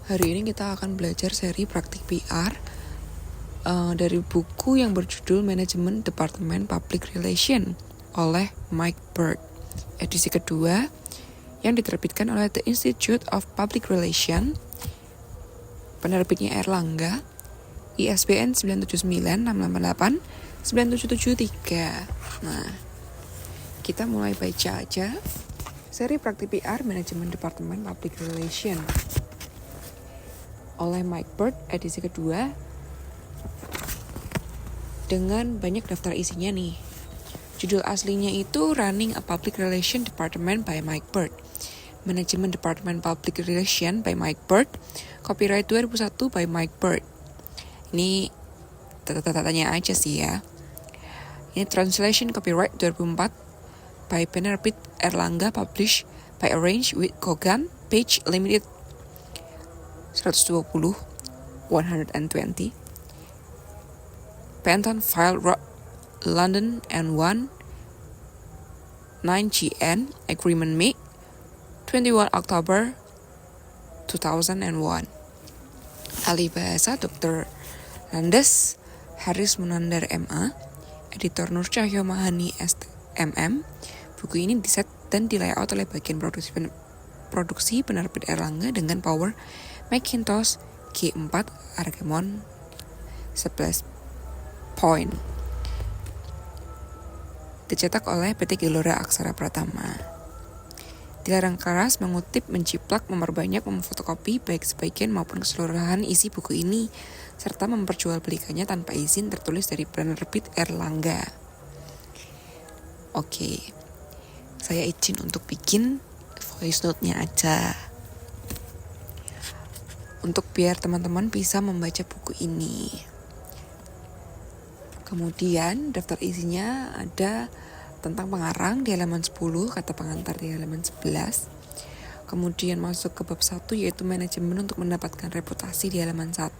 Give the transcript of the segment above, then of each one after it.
Hari ini kita akan belajar seri praktik PR dari buku yang berjudul Manajemen Departemen Public Relation oleh Mike Bird, edisi kedua yang diterbitkan oleh The Institute of Public Relation, penerbitnya Erlangga, ISBN 979688973. Nah, kita mulai baca aja. Seri praktik PR Manajemen Departemen Public Relation oleh Mike Bird, edisi kedua, dengan banyak daftar isinya nih. Judul aslinya itu Running a Public Relation Department by Mike Bird, Manajemen Departemen Public Relation by Mike Bird, copyright 2001 by Mike Bird. Ini tata-tatanya aja sih ya. Ini translation copyright 2004 by penerbit Erlangga, published by Arrange with Kogan, page limited 120, 120. Penton File London N1 9GN Agreement made 21 October 2001. Ahli bahasa Dr. Landes Haris Munandar MA, editor Nur Cahyo Mahani SMM. Buku ini diset dan di layout oleh bagian produksi penerbit Erlangga dengan power Macintosh G4 Argemon 11 point. Dicetak oleh PT Gelora Aksara Pratama. Dilarang keras mengutip, menciplak, memperbanyak, memfotokopi baik sebagian maupun keseluruhan isi buku ini, serta memperjualbelikannya tanpa izin tertulis dari penerbit Erlangga. Oke, saya izin untuk bikin voice note-nya aja, untuk biar teman-teman bisa membaca buku ini. Kemudian daftar isinya ada tentang pengarang di halaman 10, kata pengantar di halaman 11. Kemudian masuk ke bab 1 yaitu manajemen untuk mendapatkan reputasi di halaman 1.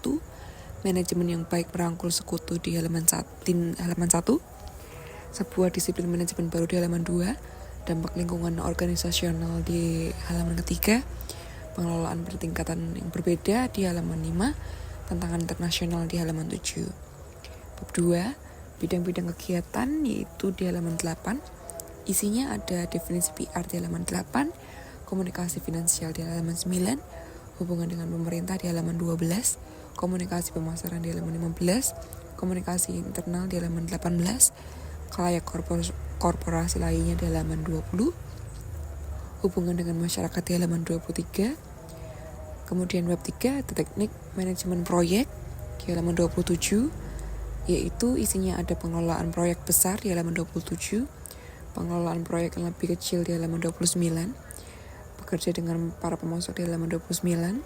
Manajemen yang baik merangkul sekutu di halaman 1. Sebuah disiplin manajemen baru di halaman 2. Dampak lingkungan organisasional di halaman ketiga. Pengelolaan bertingkatan yang berbeda di halaman 5. Tantangan internasional di halaman 7. Bab 2, bidang-bidang kegiatan yaitu di halaman 8. Isinya ada definisi PR di halaman 8, komunikasi finansial di halaman 9, hubungan dengan pemerintah di halaman 12, komunikasi pemasaran di halaman 15, komunikasi internal di halaman 18, kelayak korporasi lainnya di halaman 20, hubungan dengan masyarakat di halaman 23. Kemudian bab 3, teknik manajemen proyek di halaman 27, yaitu isinya ada pengelolaan proyek besar di halaman 27, pengelolaan proyek yang lebih kecil di halaman 29, bekerja dengan para pemasok di halaman 29,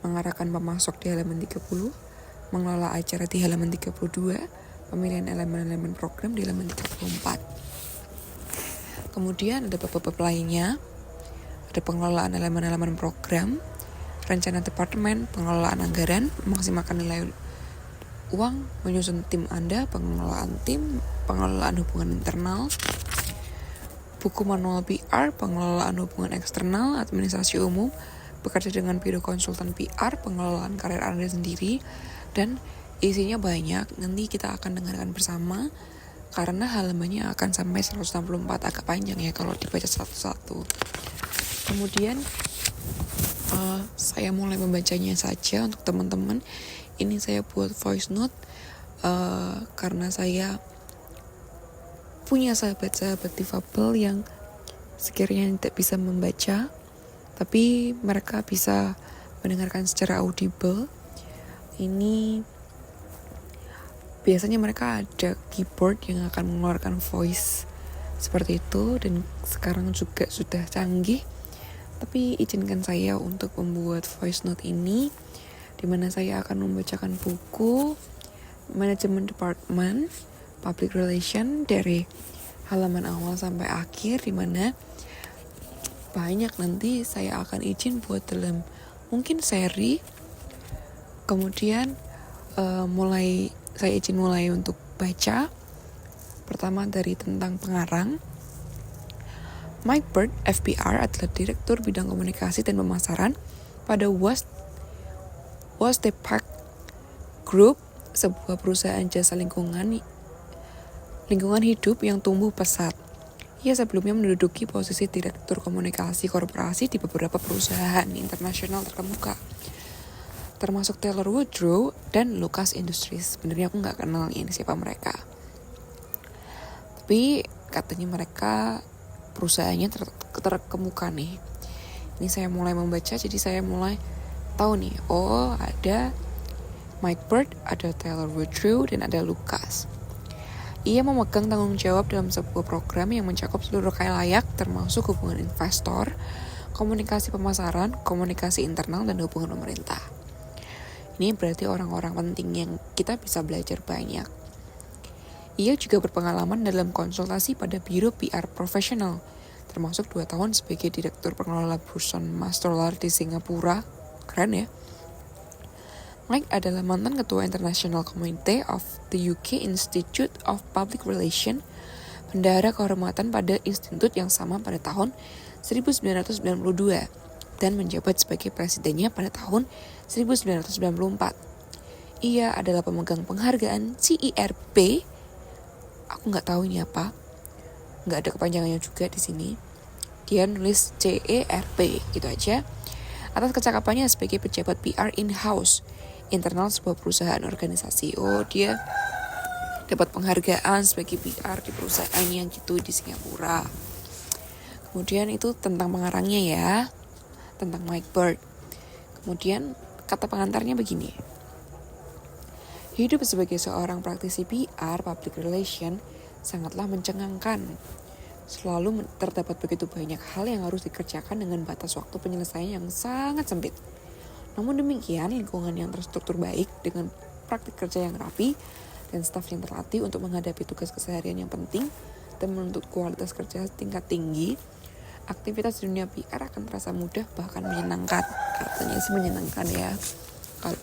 mengarahkan pemasok di halaman 30, mengelola acara di halaman 32, pemilihan elemen-elemen program di halaman 34. Kemudian ada bab-bab lainnya, ada pengelolaan elemen-elemen program, rencana departemen, pengelolaan anggaran, memaksimalkan nilai uang, menyusun tim Anda, pengelolaan tim, pengelolaan hubungan internal, buku manual PR, pengelolaan hubungan eksternal, administrasi umum, bekerja dengan biro konsultan PR, pengelolaan karir Anda sendiri, dan isinya banyak. Nanti kita akan dengarkan bersama karena halamannya akan sampai 164, agak panjang ya kalau dibaca satu-satu. Kemudian saya mulai membacanya saja untuk teman-teman. Ini saya buat voice note karena saya punya sahabat-sahabat difabel yang sekiranya tidak bisa membaca, tapi mereka bisa mendengarkan secara audible. Ini biasanya mereka ada keyboard yang akan mengeluarkan voice seperti itu, dan sekarang juga sudah canggih. Tapi izinkan saya untuk membuat voice note ini, di mana saya akan membacakan buku Manajemen Department Public Relation dari halaman awal sampai akhir, di mana banyak nanti saya akan izin buat dalam mungkin seri. Kemudian saya izin mulai untuk baca. Pertama dari tentang pengarang. Mike Bird, FBR, adalah Direktur Bidang Komunikasi dan Pemasaran pada Wallstate Park Group, sebuah perusahaan jasa lingkungan hidup yang tumbuh pesat. Ia sebelumnya menduduki posisi direktur komunikasi korporasi di beberapa perusahaan internasional terkemuka, termasuk Taylor Woodrow dan Lucas Industries. Sebenarnya aku nggak kenal ini siapa mereka, tapi katanya mereka perusahaannya terkemuka nih. Ini saya mulai membaca, jadi saya mulai tahu nih, oh ada Mike Bird, ada Taylor Woodrow, dan ada Lucas. Ia memegang tanggung jawab dalam sebuah program yang mencakup seluruh khalayak, termasuk hubungan investor, komunikasi pemasaran, komunikasi internal, dan hubungan pemerintah. Ini berarti orang-orang penting yang kita bisa belajar banyak. Ia juga berpengalaman dalam konsultasi pada biro PR profesional, termasuk 2 tahun sebagai direktur pengelola perusahaan Masterlar di Singapura. Keren ya. Mike adalah mantan ketua International Committee of the UK Institute of Public Relations, bendahara kehormatan pada institut yang sama pada tahun 1992, dan menjabat sebagai presidennya pada tahun 1994. Ia adalah pemegang penghargaan CERP. Aku nggak tahu ini apa, nggak ada kepanjangannya juga di sini. Dia nulis CERP gitu aja. Atas kecakapannya sebagai pejabat PR in-house internal sebuah perusahaan organisasi. Oh, dia dapat penghargaan sebagai PR di perusahaannya gitu di Singapura. Kemudian itu tentang pengarangnya ya, tentang Mike Bird. Kemudian kata pengantarnya begini. Hidup sebagai seorang praktisi PR, public relation, sangatlah mencengangkan. Selalu terdapat begitu banyak hal yang harus dikerjakan dengan batas waktu penyelesaian yang sangat sempit. Namun demikian, lingkungan yang terstruktur baik dengan praktik kerja yang rapi dan staf yang terlatih untuk menghadapi tugas keseharian yang penting dan menuntut kualitas kerja tingkat tinggi, aktivitas di dunia PR akan terasa mudah bahkan menyenangkan. Katanya sih menyenangkan ya. Kalau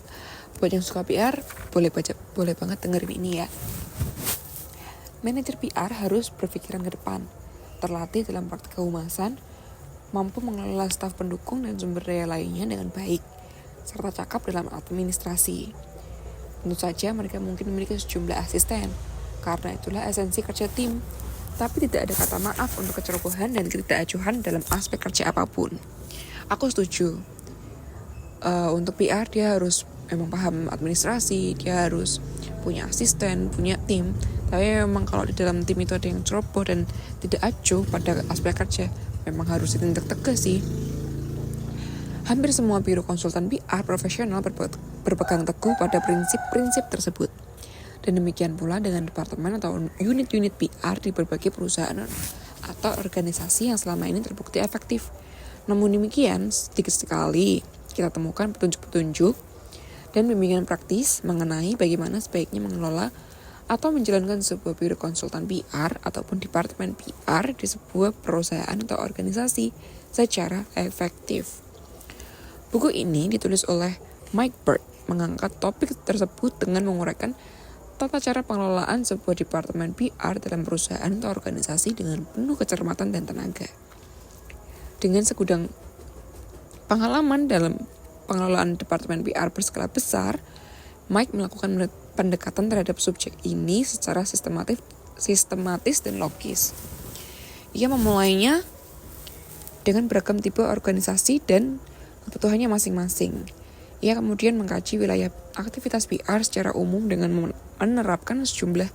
buat yang suka PR, boleh banget dengerin ini ya. Manajer PR harus berpikiran ke depan, terlatih dalam praktik kehumasan, mampu mengelola staf pendukung dan sumber daya lainnya dengan baik, serta cakap dalam administrasi. Tentu saja mereka mungkin memiliki sejumlah asisten, karena itulah esensi kerja tim. Tapi tidak ada kata maaf untuk kecerobohan dan ketidakacuhan dalam aspek kerja apapun. Aku setuju. Untuk PR dia harus memang paham administrasi, dia harus punya asisten, punya tim. Tapi memang kalau di dalam tim itu ada yang ceroboh dan tidak acuh pada aspek kerja, memang harus ditindak tegas sih. Hampir semua biro konsultan PR profesional berpegang teguh pada prinsip-prinsip tersebut. Dan demikian pula dengan departemen atau unit-unit PR di berbagai perusahaan atau organisasi yang selama ini terbukti efektif. Namun demikian, sedikit sekali kita temukan petunjuk-petunjuk dan bimbingan praktis mengenai bagaimana sebaiknya mengelola atau menjalankan sebuah biro konsultan PR ataupun departemen PR di sebuah perusahaan atau organisasi secara efektif. Buku ini ditulis oleh Mike Bird, mengangkat topik tersebut dengan menguraikan tata cara pengelolaan sebuah departemen PR dalam perusahaan atau organisasi dengan penuh kecermatan dan tenaga. Dengan segudang pengalaman dalam pengelolaan departemen PR berskala besar, Mike melakukan pendekatan terhadap subjek ini secara sistematis dan logis. Ia memulainya dengan beragam tipe organisasi dan kebutuhannya masing-masing. Ia kemudian mengkaji wilayah aktivitas PR secara umum dengan menerapkan sejumlah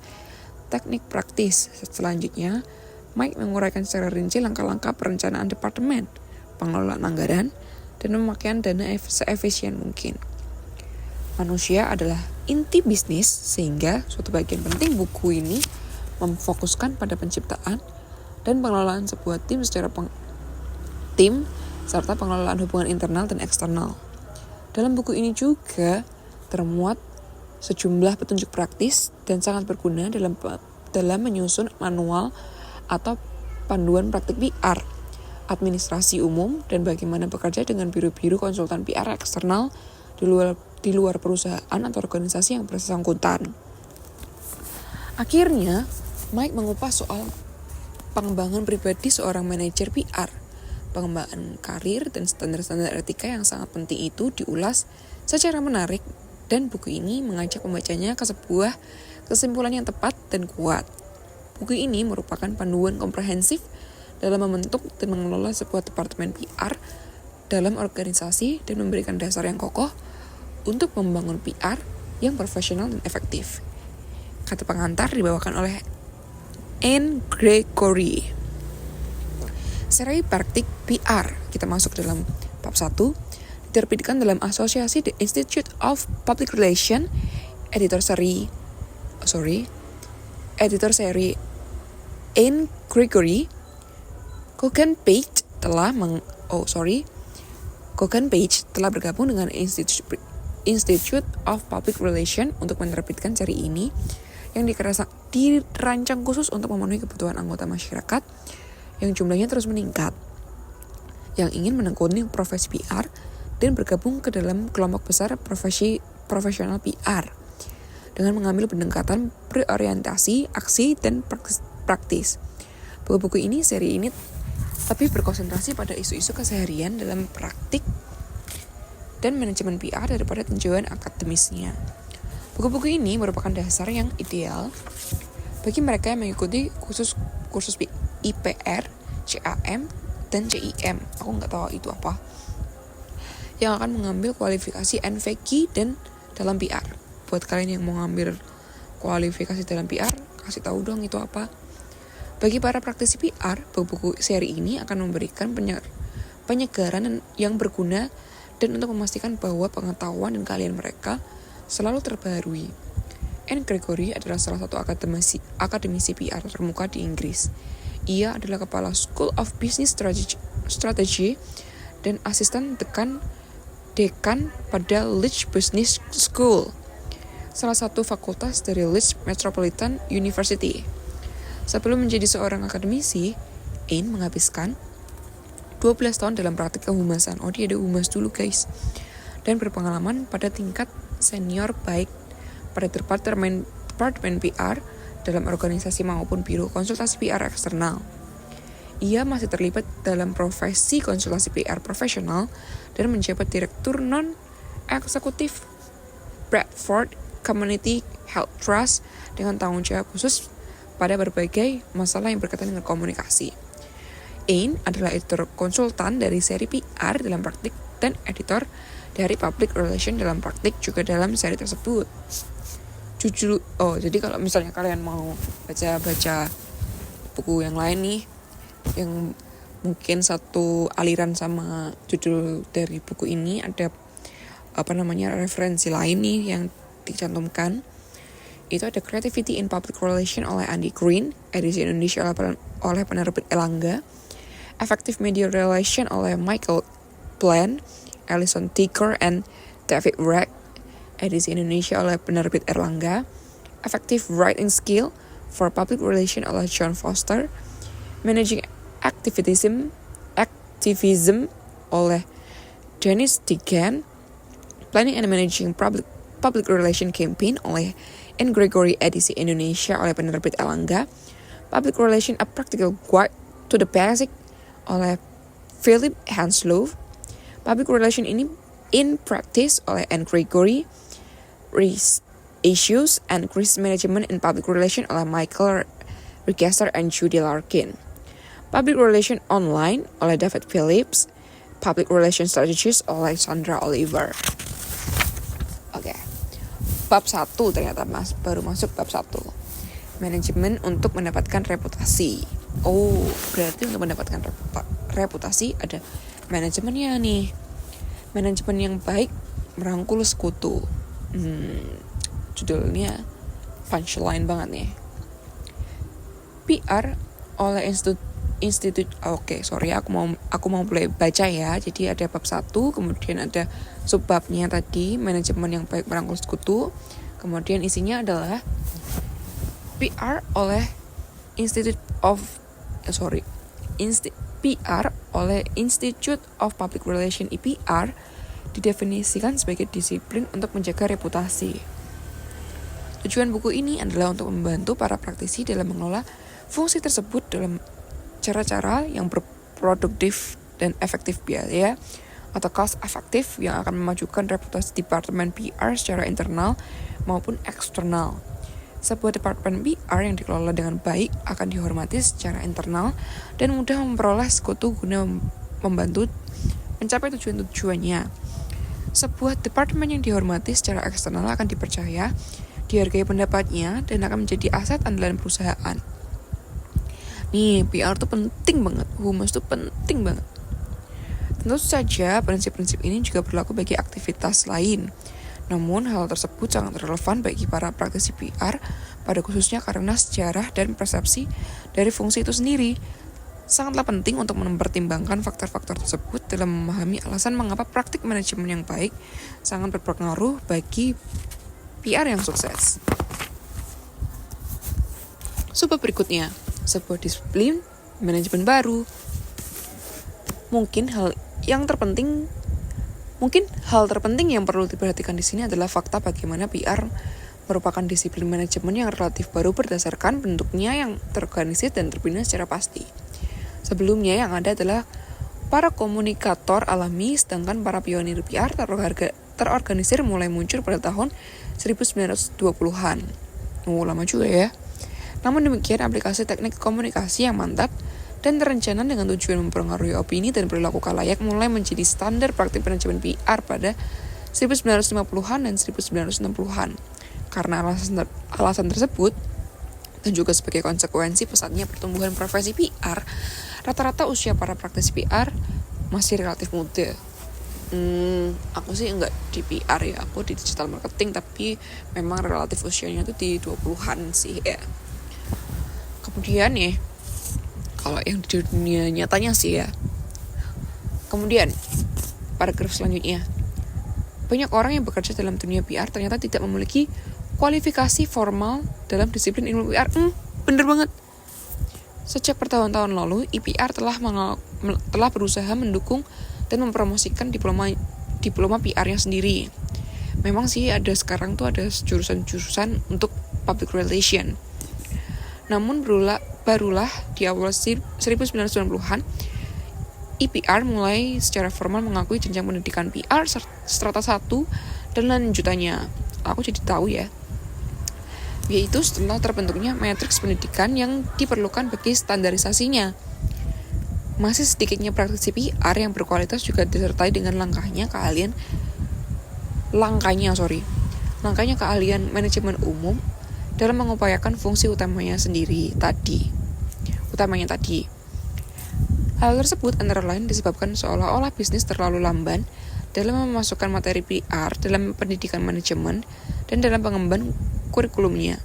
teknik praktis. Selanjutnya, Mike menguraikan secara rinci langkah-langkah perencanaan departemen, pengelolaan anggaran, dan pemakaian dana seefisien mungkin. Manusia adalah inti bisnis, sehingga suatu bagian penting buku ini memfokuskan pada penciptaan dan pengelolaan sebuah tim serta pengelolaan hubungan internal dan eksternal. Dalam buku ini juga termuat sejumlah petunjuk praktis dan sangat berguna dalam menyusun manual atau panduan praktik PR, administrasi umum, dan bagaimana bekerja dengan biro-biro konsultan PR eksternal di luar perusahaan atau organisasi yang bersangkutan. Akhirnya, Mike mengupas soal pengembangan pribadi seorang manajer PR, pengembangan karir, dan standar-standar etika yang sangat penting itu diulas secara menarik, dan buku ini mengajak pembacanya ke sebuah kesimpulan yang tepat dan kuat. Buku ini merupakan panduan komprehensif dalam membentuk dan mengelola sebuah departemen PR dalam organisasi dan memberikan dasar yang kokoh untuk membangun PR yang profesional dan efektif. Kata pengantar dibawakan oleh Anne Gregory. Seri praktik PR, kita masuk dalam bab 1, diterbitkan dalam asosiasi The Institute of Public Relations, editor seri Anne Gregory. Kogan Page telah bergabung dengan Institute of Public Relations untuk menerbitkan seri ini yang dirancang khusus untuk memenuhi kebutuhan anggota masyarakat yang jumlahnya terus meningkat, yang ingin menekuni profesi PR dan bergabung ke dalam kelompok besar profesional PR dengan mengambil pendekatan berorientasi, aksi, dan praktis. Buku-buku ini, seri ini lebih berkonsentrasi pada isu-isu keseharian dalam praktik dan manajemen PR daripada tinjauan akademisnya. Buku-buku ini merupakan dasar yang ideal bagi mereka yang mengikuti kursus IPR, CAM, dan CIM. Aku nggak tahu itu apa. Yang akan mengambil kualifikasi NVQ dan dalam PR. Buat kalian yang mau ngambil kualifikasi dalam PR, kasih tahu dong itu apa. Bagi para praktisi PR, buku-buku seri ini akan memberikan penyegaran yang berguna dan untuk memastikan bahwa pengetahuan dan keahlian mereka selalu terbarui. Anne Gregory adalah salah satu akademisi PR terkemuka di Inggris. Ia adalah kepala School of Business Strategy dan asisten dekan pada Leeds Business School, salah satu fakultas dari Leeds Metropolitan University. Sebelum menjadi seorang akademisi, Anne menghabiskan 12 tahun dalam praktik kehumasan. Dia ada humas dulu guys. Dan berpengalaman pada tingkat senior baik pada departemen PR dalam organisasi maupun biro konsultasi PR eksternal. Ia masih terlibat dalam profesi konsultasi PR profesional dan menjabat direktur non-eksekutif Bradford Community Health Trust dengan tanggung jawab khusus pada berbagai masalah yang berkaitan dengan komunikasi. Anne adalah editor konsultan dari seri PR dalam praktik dan editor dari Public Relations dalam praktik juga dalam seri tersebut. Jadi kalau misalnya kalian mau baca buku yang lain nih, yang mungkin satu aliran sama judul dari buku ini, ada referensi lain nih yang dicantumkan. Itu ada Creativity in Public Relations oleh Andy Green, edisi Indonesia oleh penerbit Erlangga, Effective Media Relation oleh Michael Plan, Alison Ticker and David Wrack, edisi Indonesia oleh penerbit Erlangga, Effective Writing Skill for Public Relations oleh John Foster, Managing Activism oleh Dennis Degan, Planning and Managing Public Relation Campaign oleh Anne Gregory, edisi Indonesia oleh penerbit Erlangga, Public Relation A Practical Guide to the Basic oleh Philip Henslow, Public Relation in Practice oleh Anne Gregory, Risk Issues and Crisis Management in Public Relation oleh Michael Register and Judy Larkin, Public Relation Online oleh David Phillips, Public Relation Strategies oleh Sandra Oliver. Oke. Bab 1 ternyata baru masuk bab 1. Manajemen untuk mendapatkan reputasi. Berarti untuk mendapatkan reputasi ada manajemennya nih. Manajemen yang baik merangkul sekutu. Judulnya punchline banget nih. PR oleh Institute. Aku mau mulai baca ya. Jadi ada bab 1, kemudian ada subbabnya tadi, manajemen yang baik merangkul sekutu. Kemudian isinya adalah PR oleh PR oleh Institute of Public Relations IPR didefinisikan sebagai disiplin untuk menjaga reputasi. Tujuan buku ini adalah untuk membantu para praktisi dalam mengelola fungsi tersebut dalam cara-cara yang berproduktif dan efektif biaya atau cost efektif yang akan memajukan reputasi Departemen PR secara internal maupun eksternal. Sebuah departemen PR yang dikelola dengan baik akan dihormati secara internal dan mudah memperoleh sekutu guna membantu mencapai tujuan-tujuannya. Sebuah departemen yang dihormati secara eksternal akan dipercaya, dihargai pendapatnya, dan akan menjadi aset andalan perusahaan. Nih, PR tuh penting banget, humas tuh penting banget. Tentu saja prinsip-prinsip ini juga berlaku bagi aktivitas lain. Namun hal tersebut sangat relevan bagi para praktisi PR, pada khususnya karena sejarah dan persepsi dari fungsi itu sendiri. Sangatlah penting untuk mempertimbangkan faktor-faktor tersebut dalam memahami alasan mengapa praktik manajemen yang baik sangat berpengaruh bagi PR yang sukses. Sebab berikutnya, sebuah disiplin manajemen baru. Mungkin hal terpenting yang perlu diperhatikan di sini adalah fakta bagaimana PR merupakan disiplin manajemen yang relatif baru berdasarkan bentuknya yang terorganisir dan terbina secara pasti. Sebelumnya yang ada adalah para komunikator alami, sedangkan para pionir PR terorganisir mulai muncul pada tahun 1920-an. Lama juga ya. Namun demikian, aplikasi teknik komunikasi yang mantap dan terencana dengan tujuan mempengaruhi opini dan perilaku khalayak mulai menjadi standar praktik manajemen PR pada 1950-an dan 1960-an. Karena alasan tersebut, dan juga sebagai konsekuensi pesatnya pertumbuhan profesi PR, rata-rata usia para praktisi PR masih relatif muda. Aku sih enggak di PR ya, aku di digital marketing, tapi memang relatif usianya tuh di 20-an sih ya. Kemudian nih, kalau yang di dunia nyatanya sih ya. Kemudian, paragraf selanjutnya. Banyak orang yang bekerja dalam dunia PR ternyata tidak memiliki kualifikasi formal dalam disiplin ilmu PR. Bener banget. Sejak bertahun-tahun lalu, IPR telah berusaha mendukung dan mempromosikan diploma PR-nya sendiri. Memang sih sekarang tuh ada jurusan-jurusan untuk public relation. Namun barulah di awal 1990-an, IPR mulai secara formal mengakui jenjang pendidikan PR strata 1 dan lanjutannya. Aku jadi tahu ya. Yaitu setelah terbentuknya matriks pendidikan yang diperlukan bagi standarisasinya. Masih sedikitnya praktisi PR yang berkualitas juga disertai dengan langkahnya keahlian manajemen umum dalam mengupayakan fungsi utamanya tadi. Hal tersebut antara lain disebabkan seolah-olah bisnis terlalu lamban dalam memasukkan materi PR dalam pendidikan manajemen dan dalam pengembangan kurikulumnya.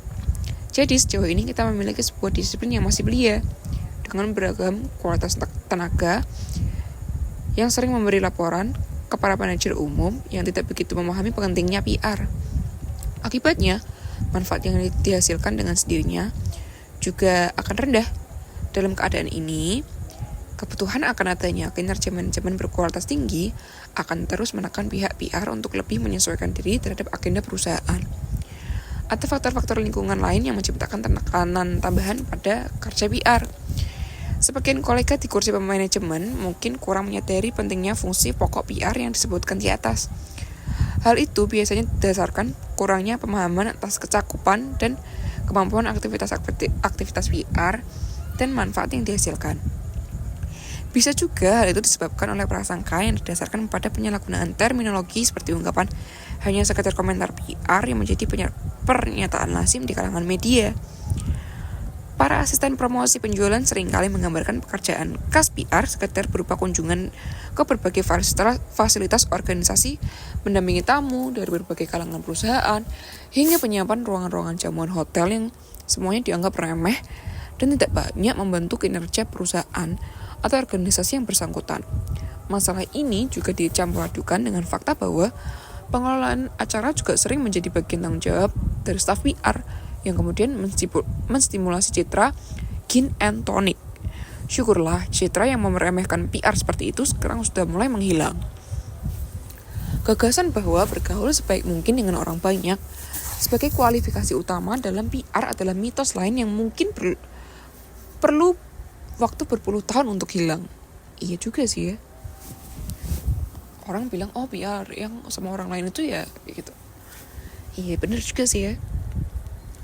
Jadi sejauh ini kita memiliki sebuah disiplin yang masih belia dengan beragam kualitas tenaga yang sering memberi laporan kepada manajer umum yang tidak begitu memahami pentingnya PR. Akibatnya, manfaat yang dihasilkan dengan sendirinya juga akan rendah. Dalam keadaan ini, kebutuhan akan adanya kinerja manajemen berkualitas tinggi akan terus menekan pihak PR untuk lebih menyesuaikan diri terhadap agenda perusahaan. Ada faktor-faktor lingkungan lain yang menciptakan tekanan tambahan pada kerja PR. Sebagian kolega di kursi manajemen mungkin kurang menyadari pentingnya fungsi pokok PR yang disebutkan di atas. Hal itu biasanya didasarkan kurangnya pemahaman atas kecakupan dan kemampuan aktivitas PR dan manfaat yang dihasilkan. Bisa juga hal itu disebabkan oleh prasangka yang didasarkan pada penyalahgunaan terminologi seperti ungkapan hanya sekedar komentar PR yang menjadi pernyataan lazim di kalangan media. Para asisten promosi penjualan seringkali menggambarkan pekerjaan khas PR sekedar berupa kunjungan ke berbagai fasilitas organisasi, mendampingi tamu dari berbagai kalangan perusahaan, hingga penyiapan ruangan-ruangan jamuan hotel yang semuanya dianggap remeh dan tidak banyak membantu kinerja perusahaan atau organisasi yang bersangkutan. Masalah ini juga dicampur adukan dengan fakta bahwa pengelolaan acara juga sering menjadi bagian tanggung jawab dari staf PR yang kemudian menstimulasi citra gin and tonic. Syukurlah citra yang meremehkan PR seperti itu sekarang sudah mulai menghilang. Gagasan bahwa bergaul sebaik mungkin dengan orang banyak sebagai kualifikasi utama dalam PR adalah mitos lain yang mungkin perlu waktu berpuluh tahun untuk hilang. Iya juga sih ya. Orang bilang, oh PR yang sama orang lain itu ya gitu. Iya bener juga sih ya.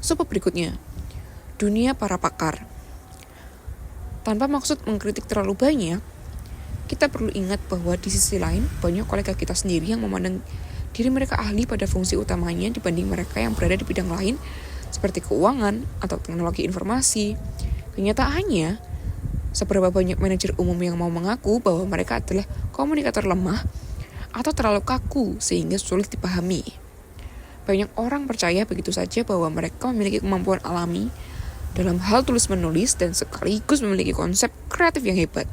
Sebab berikutnya, dunia para pakar. Tanpa maksud mengkritik terlalu banyak, kita perlu ingat bahwa di sisi lain, banyak kolega kita sendiri yang memandang diri mereka ahli pada fungsi utamanya dibanding mereka yang berada di bidang lain, seperti keuangan atau teknologi informasi. Kenyataannya, seberapa banyak manajer umum yang mau mengaku bahwa mereka adalah komunikator lemah atau terlalu kaku sehingga sulit dipahami. Banyak orang percaya begitu saja bahwa mereka memiliki kemampuan alami dalam hal tulis-menulis dan sekaligus memiliki konsep kreatif yang hebat.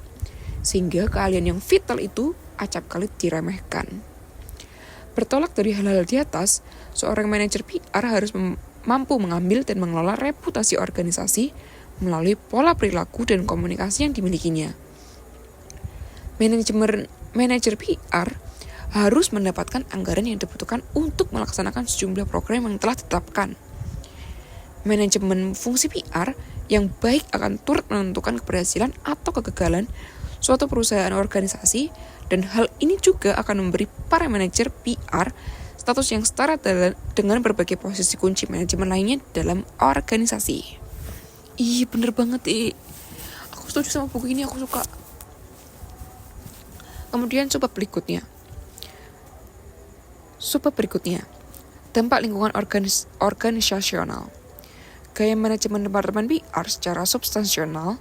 Sehingga keahlian yang vital itu acap kali diremehkan. Bertolak dari hal-hal di atas, seorang manajer PR harus mampu mengambil dan mengelola reputasi organisasi melalui pola perilaku dan komunikasi yang dimilikinya. Manajer PR harus mendapatkan anggaran yang dibutuhkan untuk melaksanakan sejumlah program yang telah ditetapkan. Manajemen fungsi PR yang baik akan turut menentukan keberhasilan atau kegagalan suatu perusahaan organisasi, dan hal ini juga akan memberi para manajer PR status yang setara dengan berbagai posisi kunci manajemen lainnya dalam organisasi. Ih bener banget aku setuju sama buku ini, aku suka. Kemudian sebab berikutnya, dampak lingkungan organisasional. Gaya manajemen departemen PR secara substansial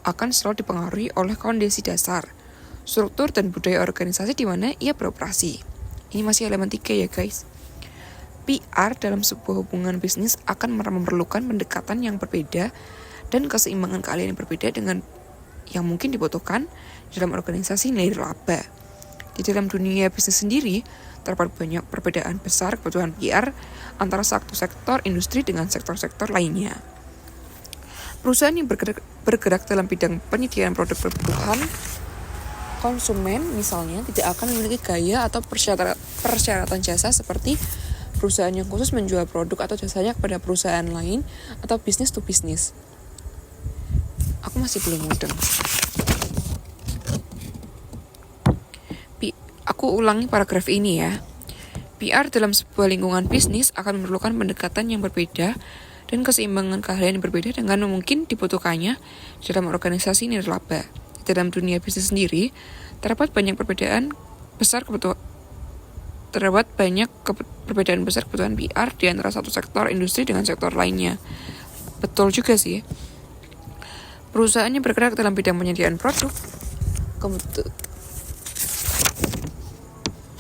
akan selalu dipengaruhi oleh kondisi dasar, struktur dan budaya organisasi di mana ia beroperasi. Ini masih elemen 3 ya guys. PR dalam sebuah hubungan bisnis akan memerlukan pendekatan yang berbeda dan keseimbangan keahlian yang berbeda dengan yang mungkin dibutuhkan dalam organisasi nilai laba. Di dalam dunia bisnis sendiri, terdapat banyak perbedaan besar kebutuhan PR antara satu sektor industri dengan sektor-sektor lainnya. Perusahaan yang bergerak dalam bidang penyediaan produk kebutuhan konsumen misalnya tidak akan memiliki gaya atau persyaratan jasa seperti perusahaan yang khusus menjual produk atau jasanya kepada perusahaan lain atau bisnis to bisnis. Aku masih belum mudeng. Aku ulangi paragraf ini ya. PR dalam sebuah lingkungan bisnis akan memerlukan pendekatan yang berbeda dan keseimbangan keahlian yang berbeda dengan mungkin dibutuhkannya dalam organisasi nirlaba. Di dalam dunia bisnis sendiri, terdapat banyak perbedaan besar kebutuhan PR di antara satu sektor industri dengan sektor lainnya. Betul juga sih. Perusahaan yang bergerak dalam bidang penyediaan produk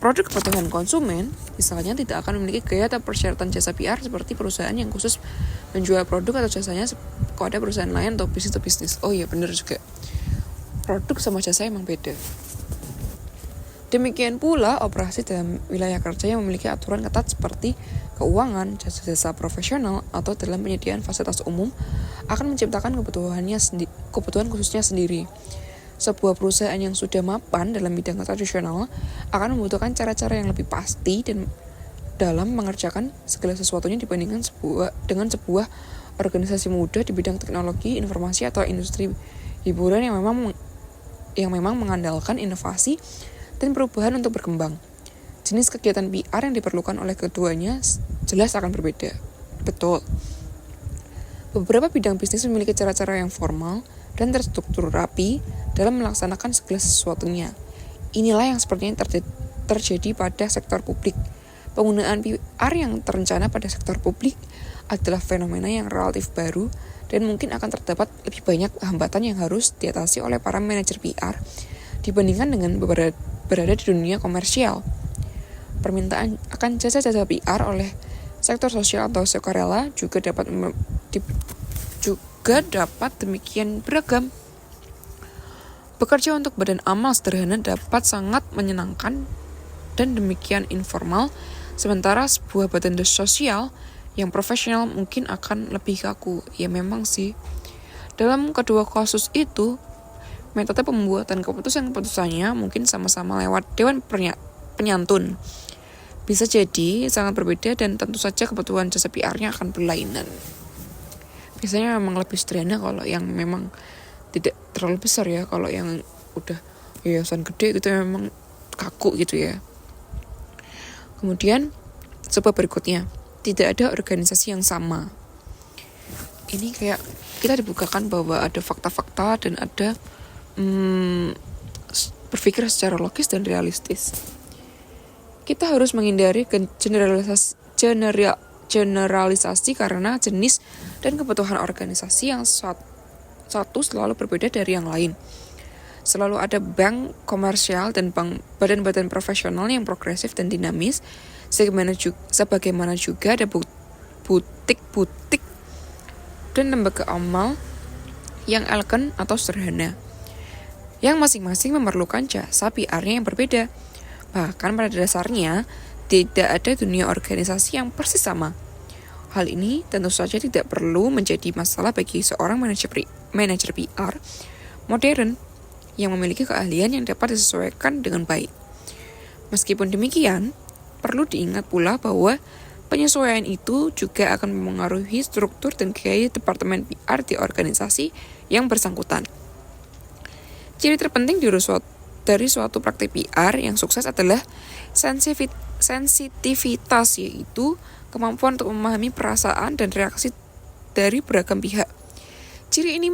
kebutuhan konsumen, misalnya tidak akan memiliki gaya atau persyaratan jasa PR seperti perusahaan yang khusus menjual produk atau jasanya kepada perusahaan lain atau bisnis to bisnis. Oh iya benar juga. Produk sama jasa emang beda. Demikian pula operasi dalam wilayah kerja yang memiliki aturan ketat seperti keuangan, jasa-jasa profesional, atau dalam penyediaan fasilitas umum akan menciptakan kebutuhan khususnya sendiri. Sebuah perusahaan yang sudah mapan dalam bidang tradisional akan membutuhkan cara-cara yang lebih pasti dan dalam mengerjakan segala sesuatunya dibandingkan dengan sebuah organisasi muda di bidang teknologi, informasi, atau industri hiburan yang memang mengandalkan inovasi dan perubahan untuk berkembang. Jenis kegiatan PR yang diperlukan oleh keduanya jelas akan berbeda. Betul. Beberapa bidang bisnis memiliki cara-cara yang formal dan terstruktur rapi dalam melaksanakan segala sesuatunya. Inilah yang sepertinya terjadi pada sektor publik. Penggunaan PR yang terencana pada sektor publik adalah fenomena yang relatif baru dan mungkin akan terdapat lebih banyak hambatan yang harus diatasi oleh para manajer PR dibandingkan dengan berada di dunia komersial. Permintaan akan jasa-jasa PR oleh sektor sosial atau sukarela juga dapat demikian beragam. Bekerja untuk badan amal sederhana dapat sangat menyenangkan dan demikian informal, sementara sebuah badan sosial yang profesional mungkin akan lebih kaku. Ya memang sih. Dalam kedua kasus itu, metode pembuatan keputusannya mungkin sama-sama lewat dewan penyantun. Bisa jadi sangat berbeda dan tentu saja kebutuhan jasa PR-nya akan berlainan. Biasanya memang lebih sederhana kalau yang memang tidak terlalu besar ya. Kalau yang udah yayasan gede gitu memang kaku gitu ya. Kemudian sebab berikutnya, tidak ada organisasi yang sama. Ini kayak kita dibukakan bahwa ada fakta-fakta dan ada berpikir secara logis dan realistis. Kita harus menghindari generalisasi karena jenis dan kebutuhan organisasi yang satu selalu berbeda dari yang lain. Selalu ada bank komersial dan badan-badan profesional yang progresif dan dinamis, sebagaimana juga ada butik-butik dan lembaga amal yang elegan atau sederhana, yang masing-masing memerlukan jasa PR-nya yang berbeda. Bahkan pada dasarnya, tidak ada dunia organisasi yang persis sama. Hal ini tentu saja tidak perlu menjadi masalah bagi seorang manajer PR modern yang memiliki keahlian yang dapat disesuaikan dengan baik. Meskipun demikian, perlu diingat pula bahwa penyesuaian itu juga akan memengaruhi struktur dan gaya departemen PR di organisasi yang bersangkutan. Ciri terpenting dari suatu praktik PR yang sukses adalah sensitivitas, yaitu kemampuan untuk memahami perasaan dan reaksi dari beragam pihak. Ciri ini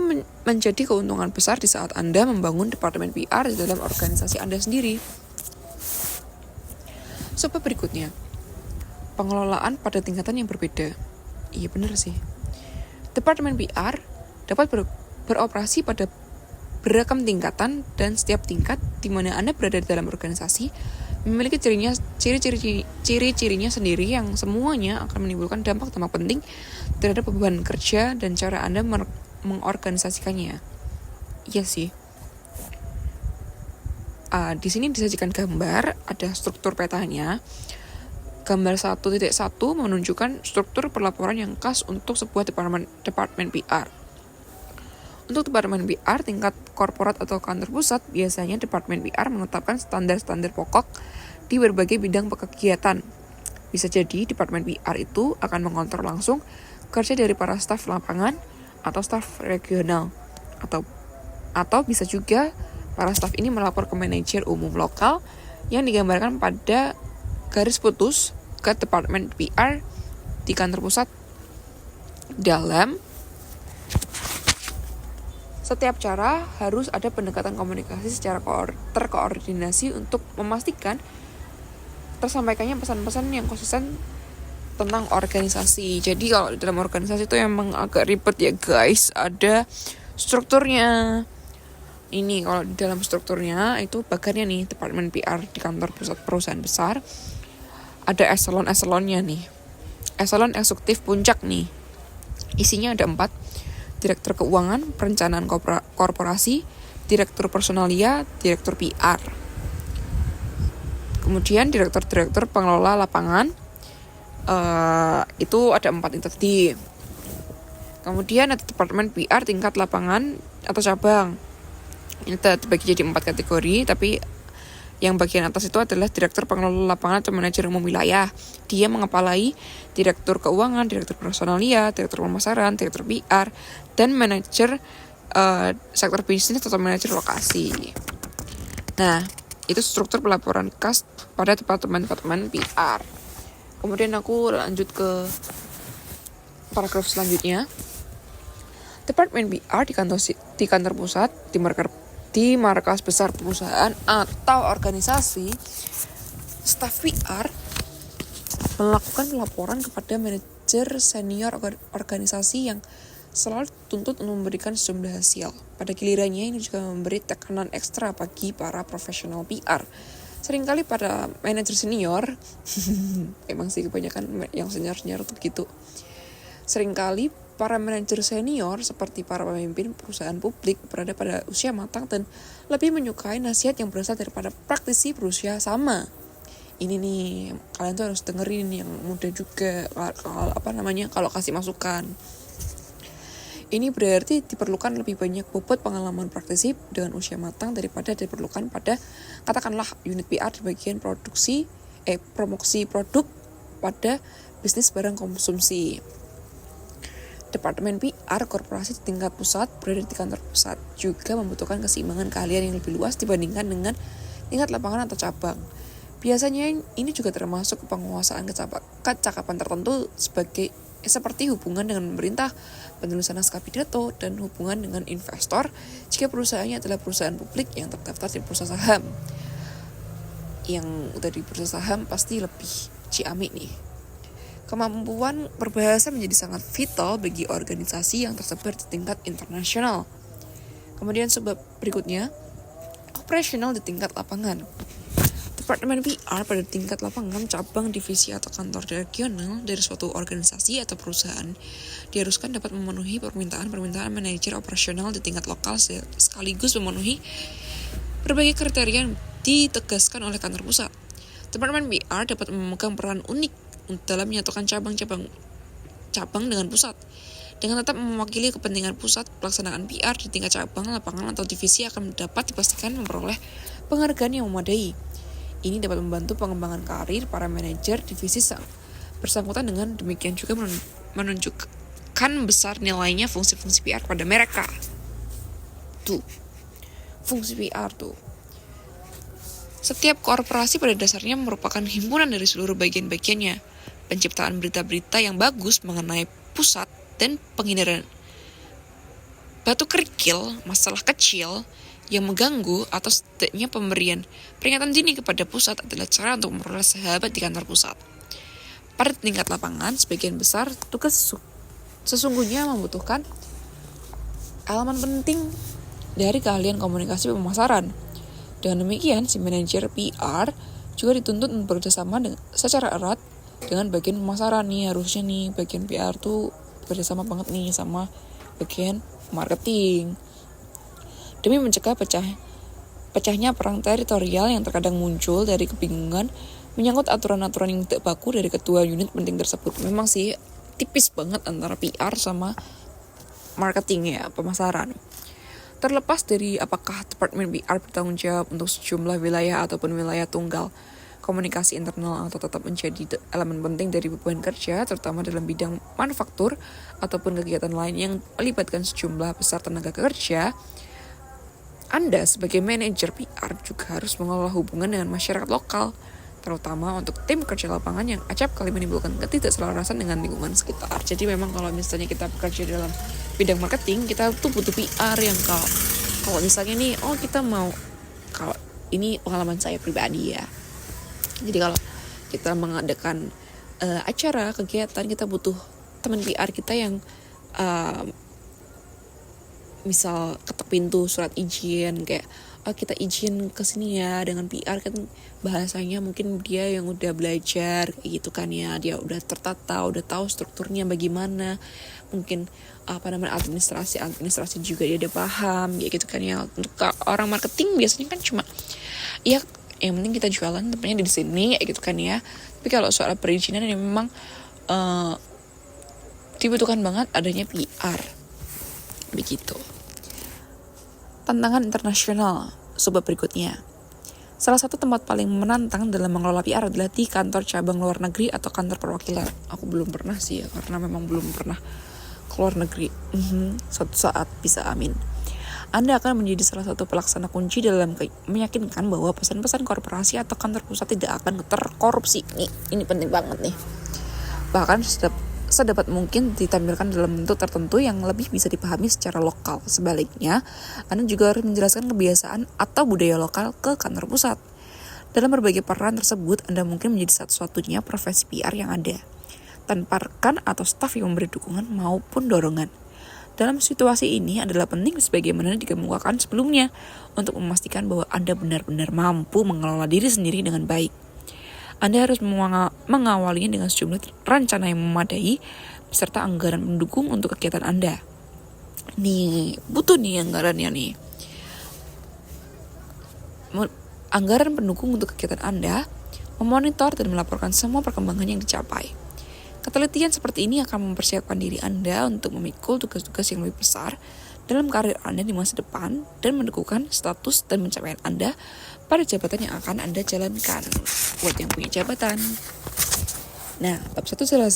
menjadi keuntungan besar di saat Anda membangun departemen PR di dalam organisasi Anda sendiri. Sebab berikutnya, pengelolaan pada tingkatan yang berbeda. Iya benar sih. Departemen PR dapat beroperasi pada beragam tingkatan dan setiap tingkat di mana Anda berada di dalam organisasi memiliki ciri-cirinya sendiri yang semuanya akan menimbulkan dampak penting terhadap beban kerja dan cara Anda mengorganisasikannya. Iya sih. Di sini disajikan gambar, ada struktur petanya. Gambar 1.1 menunjukkan struktur pelaporan yang khas untuk sebuah departemen PR. Untuk departemen PR tingkat korporat atau kantor pusat, biasanya departemen PR menetapkan standar-standar pokok di berbagai bidang kegiatan. Bisa jadi departemen PR itu akan mengontrol langsung kerja dari para staf lapangan atau staf regional, atau bisa juga para staf ini melapor ke manajer umum lokal yang digambarkan pada garis putus ke departemen PR di kantor pusat. Dalam setiap cara harus ada pendekatan komunikasi secara terkoordinasi untuk memastikan tersampaikannya pesan-pesan yang konsisten tentang organisasi. Jadi kalau dalam organisasi itu emang agak ribet ya guys. Ada strukturnya. Ini kalau di dalam strukturnya itu bagiannya nih, departemen PR di kantor pusat perusahaan besar. Ada eselon-eselonnya nih. Eselon eksekutif puncak nih. Isinya ada 4. Direktur keuangan, perencanaan korporasi, direktur personalia, direktur PR. Kemudian direktur pengelola lapangan, itu ada 4 itu tadi. Kemudian ada departemen PR tingkat lapangan atau cabang. Ini terbagi jadi 4 kategori, tapi yang bagian atas itu adalah direktur pengelola lapangan atau manajer umum wilayah. Dia mengepalai direktur keuangan, direktur personalia, direktur pemasaran, direktur PR, dan manajer sektor bisnis atau manajer lokasi. Nah, itu struktur pelaporan khas pada departemen PR. Kemudian aku lanjut ke paragraf selanjutnya. Departemen PR di kantor pusat, di markas besar perusahaan atau organisasi, staf PR melakukan laporan kepada manajer senior organisasi yang selalu dituntut untuk memberikan sejumlah hasil. Pada gilirannya ini juga memberi tekanan ekstra bagi para profesional PR. Seringkali pada manajer senior, emang sih kebanyakan yang senior tuh gitu. Seringkali para manajer senior seperti para pemimpin perusahaan publik berada pada usia matang dan lebih menyukai nasihat yang berasal daripada praktisi berusia sama. Ini nih, kalian tuh harus dengerin yang muda juga, kalau kasih masukan. Ini berarti diperlukan lebih banyak bobot pengalaman praktisi dengan usia matang daripada diperlukan pada katakanlah unit PR di bagian promosi produk pada bisnis barang konsumsi. Departemen PR korporasi di tingkat pusat berada di kantor pusat juga membutuhkan keseimbangan keahlian yang lebih luas dibandingkan dengan tingkat lapangan atau cabang. Biasanya ini juga termasuk penguasaan kecakapan tertentu seperti hubungan dengan pemerintah, penulisan naskah pidato, dan hubungan dengan investor jika perusahaannya adalah perusahaan publik yang terdaftar di bursa saham. Yang udah di bursa saham pasti lebih ciamik nih. Kemampuan berbahasa menjadi sangat vital bagi organisasi yang tersebar di tingkat internasional. Kemudian sebab berikutnya, operasional di tingkat lapangan. Departemen PR pada tingkat lapangan, cabang, divisi, atau kantor regional dari suatu organisasi atau perusahaan diharuskan dapat memenuhi permintaan manajer operasional di tingkat lokal sekaligus memenuhi berbagai kriteria yang ditegaskan oleh kantor pusat. Departemen PR dapat memegang peran unik dalam menyatukan cabang dengan pusat. Dengan tetap mewakili kepentingan pusat, pelaksanaan PR di tingkat cabang, lapangan, atau divisi akan dapat dipastikan memperoleh penghargaan yang memadai. Ini dapat membantu pengembangan karir para manajer divisi bersangkutan, dengan demikian juga menunjukkan besar nilainya fungsi-fungsi PR pada mereka. Fungsi PR tuh. Setiap korporasi pada dasarnya merupakan himpunan dari seluruh bagian-bagiannya. Penciptaan berita-berita yang bagus mengenai pusat dan penghindaran batu kerikil, masalah kecil yang mengganggu, atau setidaknya pemberian peringatan dini kepada pusat adalah cara untuk memperoleh sahabat di kantor pusat. Pada tingkat lapangan, sebagian besar tugas sesungguhnya membutuhkan elemen penting dari keahlian komunikasi pemasaran. Dengan demikian, si manajer PR juga dituntut bekerjasama secara erat dengan bagian pemasaran nih. Harusnya nih bagian PR tuh bekerjasama banget nih sama bagian marketing, demi mencegah pecahnya perang teritorial yang terkadang muncul dari kebingungan menyangkut aturan-aturan yang tidak baku dari ketua unit penting tersebut. Memang sih tipis banget antara PR sama marketing ya, pemasaran. Terlepas dari apakah Departemen PR bertanggung jawab untuk sejumlah wilayah ataupun wilayah tunggal, komunikasi internal atau tetap menjadi elemen penting dari beban kerja, terutama dalam bidang manufaktur ataupun kegiatan lain yang melibatkan sejumlah besar tenaga kerja. Anda sebagai manajer PR juga harus mengelola hubungan dengan masyarakat lokal, terutama untuk tim kerja lapangan yang acap kali menimbulkan ketidakselarasan dengan lingkungan sekitar. Jadi memang kalau misalnya kita bekerja dalam bidang marketing, kita tuh butuh PR yang kalau misalnya nih, kalau ini pengalaman saya pribadi ya. Jadi kalau kita mengadakan acara, kegiatan, kita butuh teman PR kita yang misal ketok pintu surat izin, kayak kita izin ke sini ya, dengan PR kan bahasanya mungkin dia yang udah belajar kayak gitu kan ya, dia udah tertata, udah tahu strukturnya bagaimana, mungkin administrasi juga dia udah paham kayak gitu kan ya. Untuk orang marketing biasanya kan cuma ya yang penting kita jualan tempatnya di sini kayak gitu kan ya. Tapi kalau soal perizinan ini memang dibutuhkan banget adanya PR begitu. Tantangan internasional, sebab berikutnya. Salah satu tempat paling menantang dalam mengelola PR adalah di kantor cabang luar negeri atau kantor perwakilan. Aku belum pernah sih ya, karena memang belum pernah ke luar negeri. Suatu saat bisa, amin. Anda akan menjadi salah satu pelaksana kunci dalam meyakinkan bahwa pesan-pesan korporasi atau kantor pusat tidak akan terkorupsi. Ini penting banget nih. Bahkan sedapat mungkin ditampilkan dalam bentuk tertentu yang lebih bisa dipahami secara lokal. Sebaliknya, Anda juga harus menjelaskan kebiasaan atau budaya lokal ke kantor pusat. Dalam berbagai peran tersebut, Anda mungkin menjadi satu-satunya profesi PR yang ada, tanpa rekan atau staf yang memberi dukungan maupun dorongan. Dalam situasi ini adalah penting sebagaimana dikemukakan sebelumnya untuk memastikan bahwa Anda benar-benar mampu mengelola diri sendiri dengan baik. Anda harus mengawalinya dengan sejumlah rencana yang memadai beserta anggaran pendukung untuk kegiatan Anda. Nih, butuh nih anggarannya nih. Anggaran pendukung untuk kegiatan Anda, memonitor dan melaporkan semua perkembangan yang dicapai. Ketelitian seperti ini akan mempersiapkan diri Anda untuk memikul tugas-tugas yang lebih besar dalam karir Anda di masa depan dan mendukung status dan pencapaian Anda pada jabatan yang akan Anda jalankan. Buat yang punya jabatan. Nah, bab 1 sudah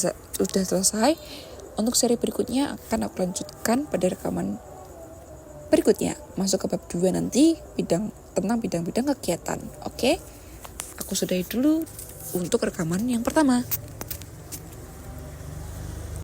selesai. Untuk seri berikutnya akan aku lanjutkan pada rekaman berikutnya. Masuk ke bab 2 nanti tentang bidang-bidang kegiatan. Oke? Aku sudahi dulu untuk rekaman yang pertama.